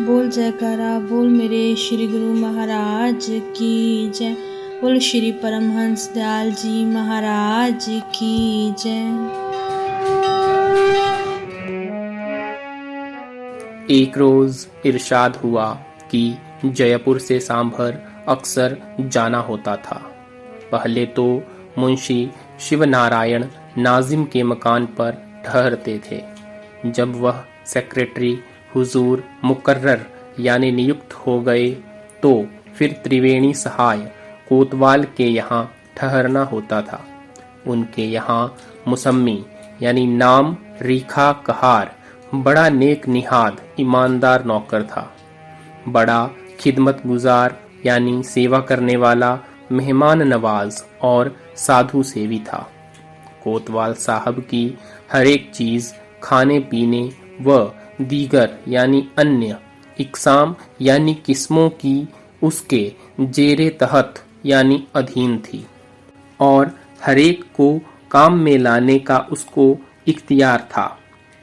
बोल जयकारा बोल मेरे श्री गुरु महाराज की जय। बोल श्री परमहंस दयाल जी महाराज की जय। एक रोज इरशाद हुआ कि जयपुर से सांभर अक्सर जाना होता था। पहले तो मुंशी शिवनारायण नाजिम के मकान पर ठहरते थे। जब वह सेक्रेटरी हुजूर मुकर्रर यानी नियुक्त हो गए तो फिर त्रिवेणी सहाय कोतवाल के यहाँ ठहरना होता था। उनके यहाँ मुसम्मी यानी नाम रीखा कहार बड़ा नेक निहाद ईमानदार नौकर था। बड़ा खिदमत गुजार यानी सेवा करने वाला मेहमान नवाज और साधु सेवी था। कोतवाल साहब की हर एक चीज खाने पीने व दीगर यानी अन्य इकसाम यानी किस्मों की उसके जेरे तहत यानी अधीन थी और हरेक को काम में लाने का उसको इख्तियार था।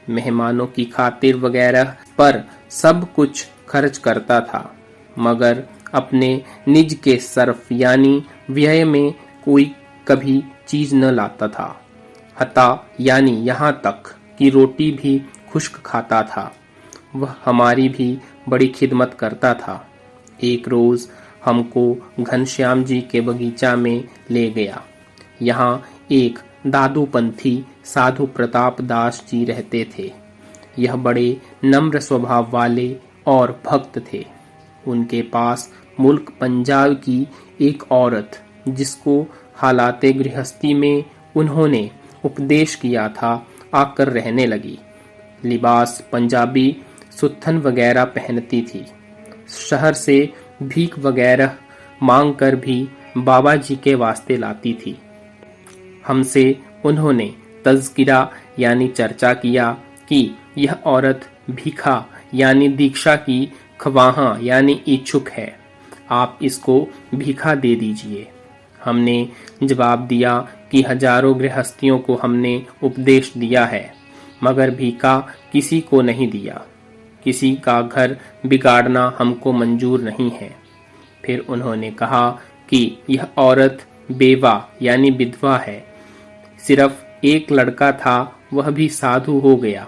मेहमानों की खातिर वगैरह पर सब कुछ खर्च करता था, मगर अपने निज के सर्फ यानी व्यय में कोई कभी चीज न लाता था। हता यानी यहाँ तक कि रोटी भी खुश्क खाता था। वह हमारी भी बड़ी खिदमत करता था। एक रोज हमको घनश्याम जी के बगीचा में ले गया। यहाँ एक दादूपंथी साधु प्रताप दास जी रहते थे। यह बड़े नम्र स्वभाव वाले और भक्त थे। उनके पास मुल्क पंजाब की एक औरत जिसको हालाते गृहस्थी में उन्होंने उपदेश किया था आकर रहने लगी। लिबास पंजाबी सुत्थन वगैरह पहनती थी। शहर से भीख वगैरह मांग कर भी बाबा जी के वास्ते लाती थी। हमसे उन्होंने तज़किरा यानी चर्चा किया कि यह औरत भीखा यानी दीक्षा की ख्वाहां यानी इच्छुक है, आप इसको भीखा दे दीजिए। हमने जवाब दिया कि हजारों गृहस्थियों को हमने उपदेश दिया है, मगर भीखा किसी को नहीं दिया। किसी का घर बिगाड़ना हमको मंजूर नहीं है। फिर उन्होंने कहा कि यह औरत बेवा यानी विधवा है, सिर्फ एक लड़का था, वह भी साधु हो गया।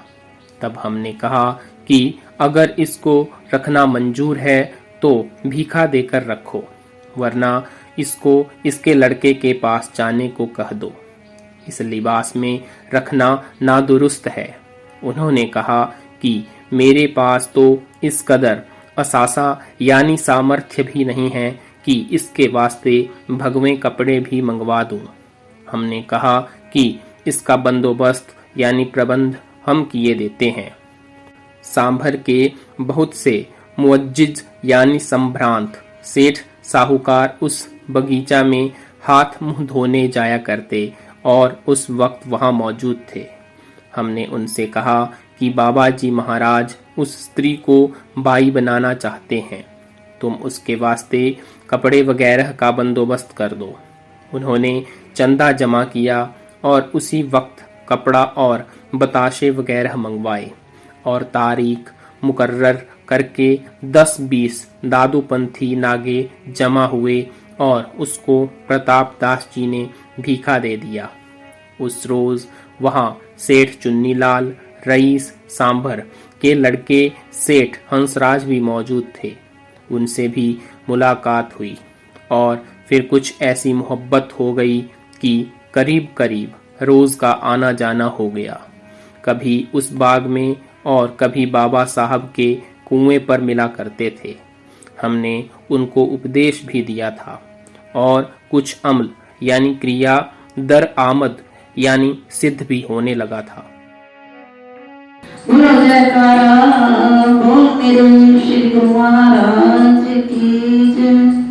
तब हमने कहा कि अगर इसको रखना मंजूर है तो भीखा देकर रखो, वरना इसको इसके लड़के के पास जाने को कह दो। इस लिबास में रखना नादुरुस्त है। उन्होंने कहा कि मेरे पास तो इस कदर असासा यानी सामर्थ्य भी नहीं है कि इसके वास्ते भगवे कपड़े भी मंगवा दूं। हमने कहा कि इसका बंदोबस्त यानी प्रबंध हम किए देते हैं। सांभर के बहुत से मुअज्जिज यानी संभ्रांत सेठ साहूकार उस बगीचा में हाथ मुंह धोने जाया करते और उस वक्त वहां मौजूद थे। हमने उनसे कहा कि बाबा जी महाराज उस स्त्री को बाई बनाना चाहते हैं, तुम उसके वास्ते कपड़े वगैरह का बंदोबस्त कर दो। उन्होंने चंदा जमा किया और उसी वक्त कपड़ा और बताशे वगैरह मंगवाए और तारीख मुकर्रर करके 10-20 दादूपंथी नागे जमा हुए और उसको प्रताप दास जी ने भीखा दे दिया। उस रोज वहां सेठ चुन्नीलाल रईस सांभर के लड़के सेठ हंसराज भी मौजूद थे। उनसे भी मुलाकात हुई और फिर कुछ ऐसी मोहब्बत हो गई कि करीब करीब रोज का आना जाना हो गया। कभी उस बाग में और कभी बाबा साहब के कुएं पर मिला करते थे। हमने उनको उपदेश भी दिया था और कुछ अमल यानी क्रिया दर आमद यानी सिद्ध भी होने लगा था। बोलो जयकारा बोल मेरे श्री गुरु महाराज की जय।